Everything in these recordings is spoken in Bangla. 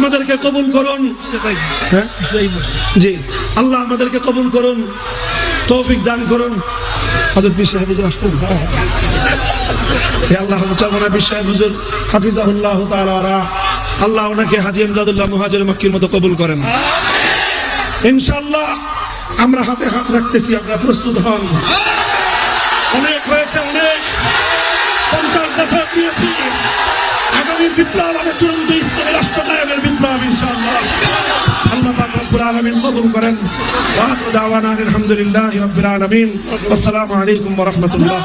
আমাদেরকে কবুল করুন। হ্যাঁ জি, আল্লাহ আমাদেরকে কবুল করুন, তৌফিক দান করুন। হযরত পীর সাহেব হুজুর আসছেন। হে আল্লাহ, হযরত মাওলানা পীর সাহেব হুজুর হাফিজাহুল্লাহ তাআলা ওয়া আল্লাহ ওনাকে হাজী ইমদাদুল্লাহ মুহাজির মক্কির মতো কবুল করেন ইনশাআল্লাহ। আমরা হাতে হাত রাখতেছি, আমরা প্রস্তুত হন। অনেক হয়েছে, অনেক 50 বছর দিয়েছি। আগামীর বিপ্লব আমাদের চূড়ান্ত ইসলামী রাষ্ট্র কায়েমের বিপ্লব ইনশাআল্লাহ। আল্লাহ পাক রব্বুল আলামিন কবুল করেন। ওয়া আখিরু দাওয়ানা আলহামদুলিল্লাহি রাব্বিল আলামিন। আসসালামু আলাইকুম ওয়া রাহমাতুল্লাহ।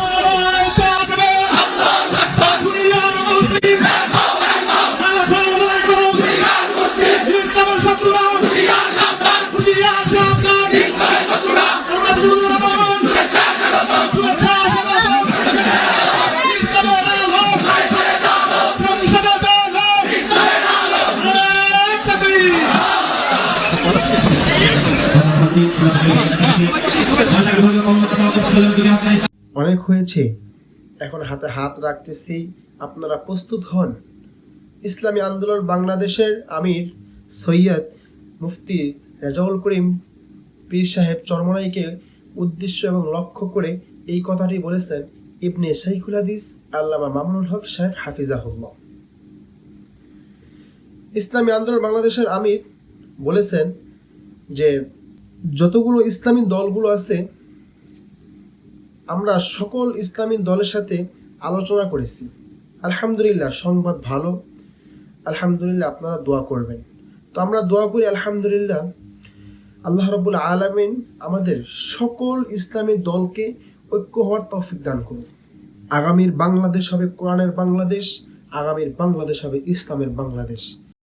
অনেক হয়েছে, এখন হাতে হাত রাখতেছি, আপনারা প্রস্তুত হন। ইসলামী আন্দোলন বাংলাদেশের আমির সৈয়দ মুফতি রেজাউল করিম পীর সাহেব চরমনাইকে উদ্দেশ্য এবং লক্ষ্য করে এই কথাটি বলেছেন ইবনে শাইখুল হাদিস আল্লামা মামুনুল হক সাহেব হাফিজাহুল্লাহ। ইসলামী আন্দোলন বাংলাদেশের আমির বলেছেন যে যতগুলো ইসলামী দলগুলো আছে, আমরা সকল ইসলামী দলের সাথে আলোচনা করেছি। আলহামদুলিল্লাহ, সংবাদ ভালো। আলহামদুলিল্লাহ, আপনারা দোয়া করবেন। তো আমরা দোয়া করি আলহামদুলিল্লাহ আল্লাহ রাব্বুল আলামিন আমাদের সকল ইসলামী দলকে ঐক্য হওয়ার তৌফিক দান করুন। আগামীর বাংলাদেশ হবে কোরআনের বাংলাদেশ, আগামীর বাংলাদেশ হবে ইসলামের বাংলাদেশ।